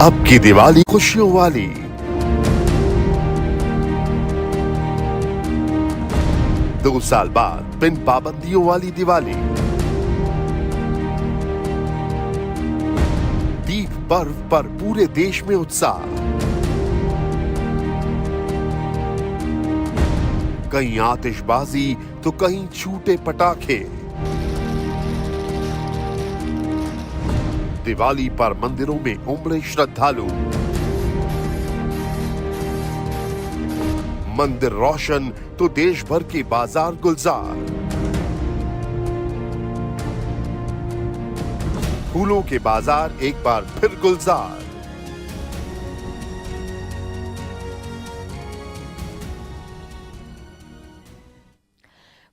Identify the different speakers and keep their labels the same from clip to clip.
Speaker 1: अब की दिवाली खुशियों वाली। दो साल बाद बिन पाबंदियों वाली दिवाली। दीप पर्व पर पूरे देश में उत्साह। कहीं आतिशबाजी तो कहीं छूटे पटाखे। दिवाली पर मंदिरों में उमड़े श्रद्धालु। मंदिर रोशन तो देश भर के बाजार गुलजार। फूलों के बाजार एक बार फिर गुलजार।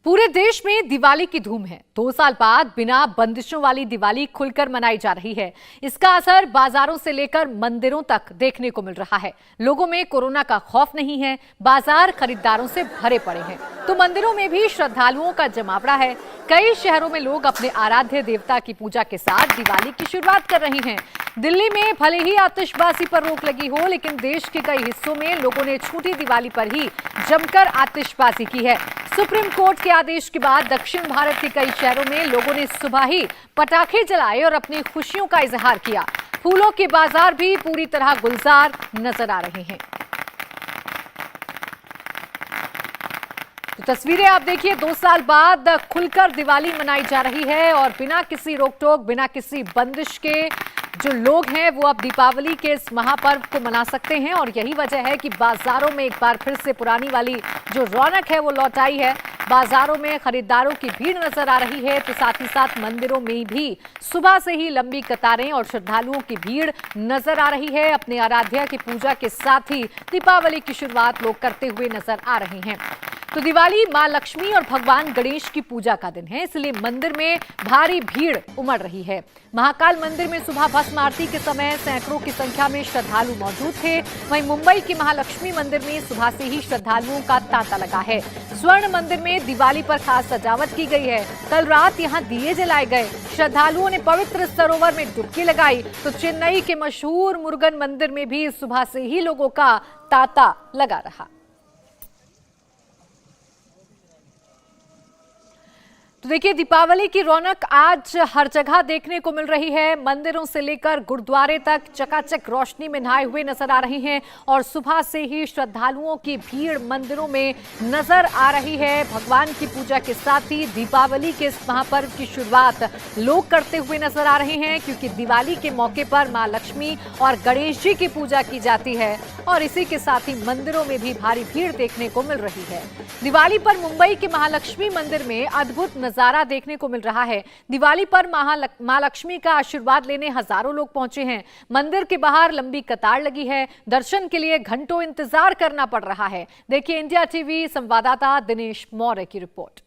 Speaker 2: पूरे देश में दिवाली की धूम है। 2 साल बाद बिना बंदिशों वाली दिवाली खुलकर मनाई जा रही है। इसका असर बाजारों से लेकर मंदिरों तक देखने को मिल रहा है। लोगों में कोरोना का खौफ नहीं है। बाजार खरीदारों से भरे पड़े हैं तो मंदिरों में भी श्रद्धालुओं का जमावड़ा है। कई शहरों में लोग अपने आराध्य देवता की पूजा के साथ दिवाली की शुरुआत कर रहे हैं। दिल्ली में भले ही आतिशबाजी पर रोक लगी हो, लेकिन देश के कई हिस्सों में लोगों ने छोटी दिवाली पर ही जमकर आतिशबाजी की है। सुप्रीम कोर्ट के आदेश के बाद दक्षिण भारत के कई शहरों में लोगों ने सुबह ही पटाखे जलाए और अपनी खुशियों का इजहार किया। फूलों के बाजार भी पूरी तरह गुलजार नजर आ रहे हैं। तो तस्वीरें आप देखिए, 2 साल बाद खुलकर दिवाली मनाई जा रही है और बिना किसी रोक टोक, बिना किसी बंदिश के जो लोग हैं वो अब दीपावली के इस महापर्व को मना सकते हैं। और यही वजह है कि बाजारों में एक बार फिर से पुरानी वाली जो रौनक है वो लौट आई है। बाजारों में खरीदारों की भीड़ नजर आ रही है तो साथ ही साथ मंदिरों में भी सुबह से ही लंबी कतारें और श्रद्धालुओं की भीड़ नजर आ रही है। अपने आराध्या की पूजा के साथ ही दीपावली की शुरुआत लोग करते हुए नजर आ रहे हैं। तो दिवाली मां लक्ष्मी और भगवान गणेश की पूजा का दिन है, इसलिए मंदिर में भारी भीड़ उमड़ रही है। महाकाल मंदिर में सुबह भस्म आरती के समय सैकड़ों की संख्या में श्रद्धालु मौजूद थे। वहीं मुंबई के महालक्ष्मी मंदिर में सुबह से ही श्रद्धालुओं का तांता लगा है। स्वर्ण मंदिर में दिवाली पर खास सजावट की गई है। कल रात यहां दिए जलाए गए। श्रद्धालुओं ने पवित्र सरोवर में डुबकी लगाई। तो चेन्नई के मशहूर मुरुगन मंदिर में भी सुबह से ही लोगों का तांता लगा रहा। तो देखिए, दीपावली की रौनक आज हर जगह देखने को मिल रही है। मंदिरों से लेकर गुरुद्वारे तक चकाचक रोशनी में नहाए हुए नजर आ रहे हैं और सुबह से ही श्रद्धालुओं की भीड़ मंदिरों में नजर आ रही है। भगवान की पूजा के साथ ही दीपावली के इस महापर्व की शुरुआत लोग करते हुए नजर आ रहे हैं, क्योंकि दिवाली के मौके पर मां लक्ष्मी और गणेश जी की पूजा की जाती है और इसी के साथ ही मंदिरों में भी भारी भीड़ देखने को मिल रही है। दिवाली पर मुंबई के महालक्ष्मी मंदिर में अद्भुत नजारा देखने को मिल रहा है। दिवाली पर मां लक्ष्मी का आशीर्वाद लेने हजारों लोग पहुंचे हैं। मंदिर के बाहर लंबी कतार लगी है। दर्शन के लिए घंटों इंतजार करना पड़ रहा है। देखिए इंडिया टीवी संवाददाता दिनेश मौर्य की रिपोर्ट।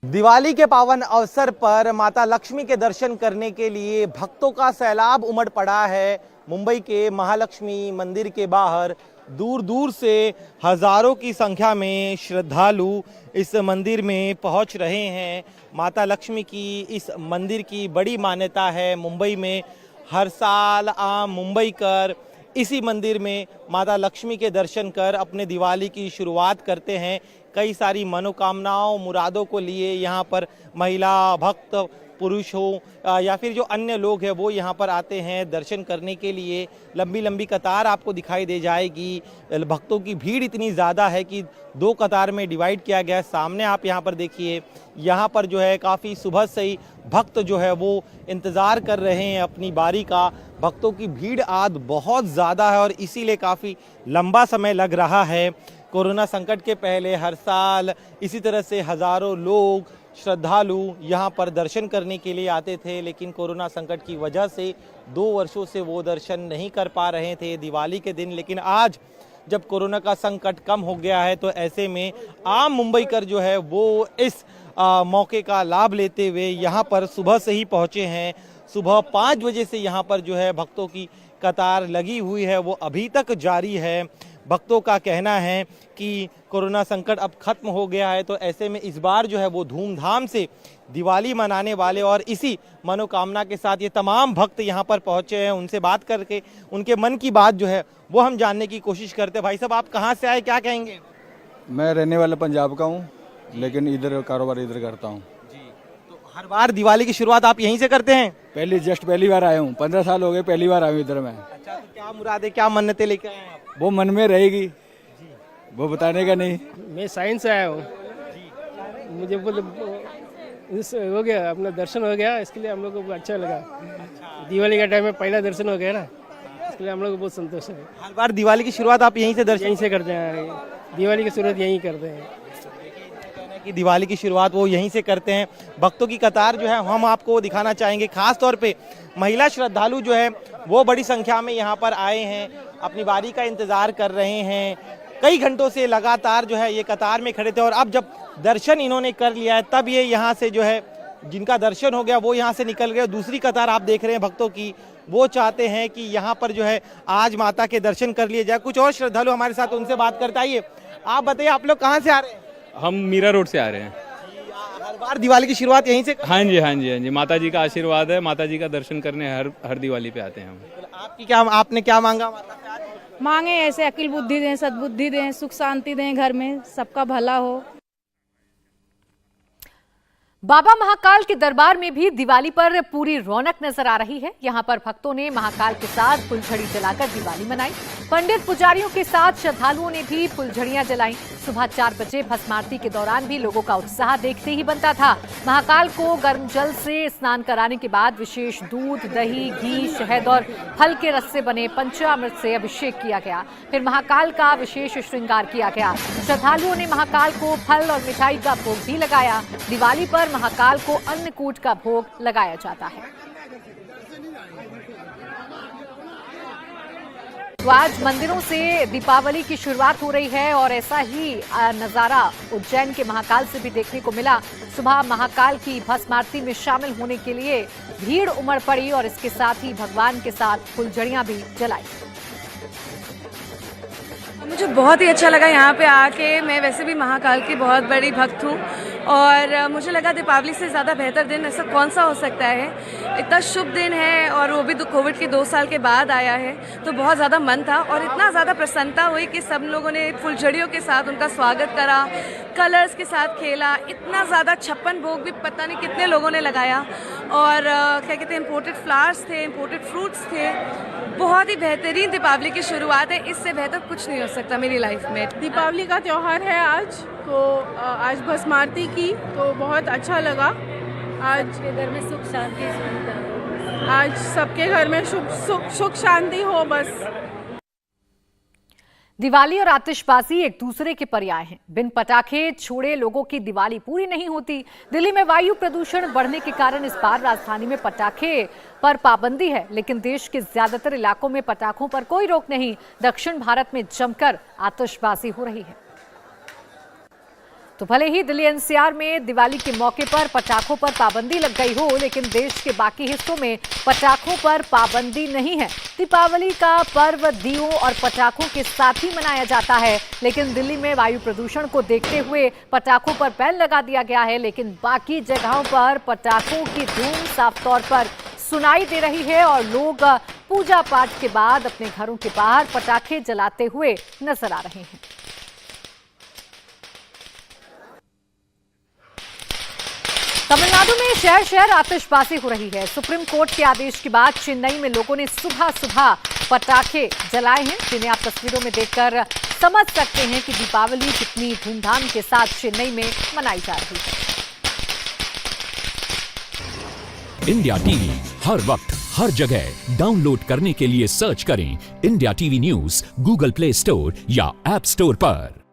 Speaker 3: दिवाली के पावन अवसर पर माता लक्ष्मी के दर्शन करने के लिए भक्तों का सैलाब उमड़ पड़ा है। मुंबई के महालक्ष्मी मंदिर के बाहर दूर दूर से हजारों की संख्या में श्रद्धालु इस मंदिर में पहुंच रहे हैं। माता लक्ष्मी की इस मंदिर की बड़ी मान्यता है। मुंबई में हर साल आम मुंबईकर इसी मंदिर में माता लक्ष्मी के दर्शन कर अपने दिवाली की शुरुआत करते हैं। कई सारी मनोकामनाओं मुरादों को लिए यहाँ पर महिला भक्त, पुरुष हो या फिर जो अन्य लोग हैं वो यहाँ पर आते हैं दर्शन करने के लिए। लंबी लंबी कतार आपको दिखाई दे जाएगी। भक्तों की भीड़ इतनी ज़्यादा है कि 2 कतार में डिवाइड किया गया है। सामने आप यहाँ पर देखिए, यहाँ पर जो है काफ़ी सुबह से ही भक्त जो है वो इंतज़ार कर रहे हैं अपनी बारी का। भक्तों की भीड़ आज बहुत ज़्यादा है और इसीलिए काफ़ी लंबा समय लग रहा है। कोरोना संकट के पहले हर साल इसी तरह से हज़ारों लोग श्रद्धालु यहाँ पर दर्शन करने के लिए आते थे, लेकिन कोरोना संकट की वजह से 2 वर्षों से वो दर्शन नहीं कर पा रहे थे दिवाली के दिन। लेकिन आज जब कोरोना का संकट कम हो गया है तो ऐसे में आम मुंबईकर जो है वो इस मौके का लाभ लेते हुए यहाँ पर सुबह से ही पहुँचे हैं। सुबह 5 बजे से यहाँ पर जो है भक्तों की कतार लगी हुई है, वो अभी तक जारी है। भक्तों का कहना है कि कोरोना संकट अब खत्म हो गया है, तो ऐसे में इस बार जो है वो धूमधाम से दिवाली मनाने वाले और इसी मनोकामना के साथ ये तमाम भक्त यहाँ पर पहुँचे हैं। उनसे बात करके उनके मन की बात जो है वो हम जानने की कोशिश करते हैं। भाई साहब, आप कहाँ से आए, क्या कहेंगे?
Speaker 4: मैं रहने वाला पंजाब का हूँ, लेकिन इधर कारोबार इधर करता हूँ।
Speaker 3: तो हर बार दिवाली की शुरुआत आप यहीं से करते हैं?
Speaker 4: पहली बार आया हूँ, 15 साल हो गए, पहली बार आया हूँ इधर मैं।
Speaker 3: अच्छा, तो क्या मुरादे, क्या मन्नतें लेके आए हैं आप?
Speaker 4: वो मन में रहेगी, वो बताने का नहीं।
Speaker 5: मैं साइंस से आया हूँ, मुझे हो गया, अपना दर्शन हो गया, इसके लिए हम लोग को अच्छा लगा। दिवाली का टाइम में पहला दर्शन हो गया ना, इसके लिए हम लोग को बहुत संतोष है।
Speaker 3: हर बार दिवाली की शुरुआत आप यहीं से
Speaker 5: यहीं से करते हैं, दिवाली की शुरुआत यहीं करते हैं
Speaker 3: कि दिवाली की शुरुआत वो यहीं से करते हैं। भक्तों की कतार जो है हम आपको दिखाना चाहेंगे, खास तौर पे महिला श्रद्धालु जो है वो बड़ी संख्या में यहाँ पर आए हैं, अपनी बारी का इंतजार कर रहे हैं। कई घंटों से लगातार जो है ये कतार में खड़े थे और अब जब दर्शन इन्होंने कर लिया है तब ये यहाँ से जो है, जिनका दर्शन हो गया वो यहाँ से निकल गए। दूसरी कतार आप देख रहे हैं भक्तों की, वो चाहते हैं कि यहाँ पर जो है आज माता के दर्शन कर लिए जाए। कुछ और श्रद्धालु हमारे साथ, उनसे बात करते। आइए, आप बताइए, आप लोग कहाँ से आ रहे हैं?
Speaker 6: हम मीरा रोड से आ रहे हैं।
Speaker 3: हर बार दिवाली की शुरुआत यहीं से?
Speaker 6: हाँ जी, हाँ जी, हाँ जी, माता जी का आशीर्वाद है, माता जी का दर्शन करने हर दिवाली पे आते हैं हम।
Speaker 3: आपकी क्या, आपने क्या मांगा माता से आज?
Speaker 7: मांगे ऐसे अकिल बुद्धि दें, सद्बुद्धि दें, सुख शांति दें, घर में सबका भला हो।
Speaker 2: बाबा महाकाल के दरबार में भी दिवाली पर पूरी रौनक नजर आ रही है। यहाँ पर भक्तों ने महाकाल के साथ फुलझड़ी जलाकर दिवाली मनाई। पंडित पुजारियों के साथ श्रद्धालुओं ने भी फुलझड़ियां जलाई। सुबह 4 बजे भस्म आरती के दौरान भी लोगों का उत्साह देखते ही बनता था। महाकाल को गर्म जल से स्नान कराने के बाद विशेष दूध, दही, घी, शहद और फल के रस से बने पंचामृत से अभिषेक किया गया। फिर महाकाल का विशेष श्रृंगार किया गया। श्रद्धालुओं ने महाकाल को फल और मिठाई का भोग भी लगाया। दिवाली पर महाकाल को अन्नकूट का भोग लगाया जाता है। तो आज मंदिरों से दीपावली की शुरुआत हो रही है और ऐसा ही नजारा उज्जैन के महाकाल से भी देखने को मिला। सुबह महाकाल की भस्म आरती में शामिल होने के लिए भीड़ उमड़ पड़ी और इसके साथ ही भगवान के साथ फुलझड़ियां भी जलाई।
Speaker 7: मुझे बहुत ही अच्छा लगा यहाँ पे आके। मैं वैसे भी महाकाल की बहुत बड़ी भक्त हूँ और मुझे लगा दीपावली से ज़्यादा बेहतर दिन ऐसा कौन सा हो सकता है। इतना शुभ दिन है और वो भी कोविड के 2 साल के बाद आया है, तो बहुत ज़्यादा मन था और इतना ज़्यादा प्रसन्नता हुई कि सब लोगों ने फुलझड़ियों के साथ उनका स्वागत करा, कलर्स के साथ खेला। इतना ज़्यादा 56 भोग भी पता नहीं कितने लोगों ने लगाया और क्या कहते हैं, इम्पोर्टेड फ्लावर्स थे, इम्पोर्टेड फ्रूट्स थे। बहुत ही बेहतरीन दीपावली की शुरुआत है, इससे बेहतर कुछ नहीं हो सकता मेरी लाइफ में।
Speaker 8: दीपावली का त्यौहार है आज, तो आज भस्म आरती की तो बहुत अच्छा लगा। आज के घर में सुख शांति, आज सबके घर में सुख शांति हो बस।
Speaker 2: दिवाली और आतिशबाजी एक दूसरे के पर्याय हैं। बिन पटाखे छोड़े लोगों की दिवाली पूरी नहीं होती। दिल्ली में वायु प्रदूषण बढ़ने के कारण इस बार राजधानी में पटाखे पर पाबंदी है, लेकिन देश के ज्यादातर इलाकों में पटाखों पर कोई रोक नहीं। दक्षिण भारत में जमकर आतिशबाजी हो रही है। तो भले ही दिल्ली एनसीआर में दिवाली के मौके पर पटाखों पर पाबंदी लग गई हो, लेकिन देश के बाकी हिस्सों में पटाखों पर पाबंदी नहीं है। दीपावली का पर्व दियों और पटाखों के साथ ही मनाया जाता है, लेकिन दिल्ली में वायु प्रदूषण को देखते हुए पटाखों पर बैन लगा दिया गया है। लेकिन बाकी जगहों पर पटाखों की धूम साफ तौर पर सुनाई दे रही है और लोग पूजा पाठ के बाद अपने घरों के बाहर पटाखे जलाते हुए नजर आ रहे हैं। तमिलनाडु में शहर शहर आतिशबाजी हो रही है। सुप्रीम कोर्ट के आदेश के बाद चेन्नई में लोगों ने सुबह सुबह पटाखे जलाए हैं, जिन्हें आप तस्वीरों में देखकर समझ सकते हैं कि दीपावली कितनी धूमधाम के साथ चेन्नई में मनाई जा रही है।
Speaker 9: इंडिया टीवी हर वक्त हर जगह डाउनलोड करने के लिए सर्च करें India TV news Google play store या ऐप स्टोर पर।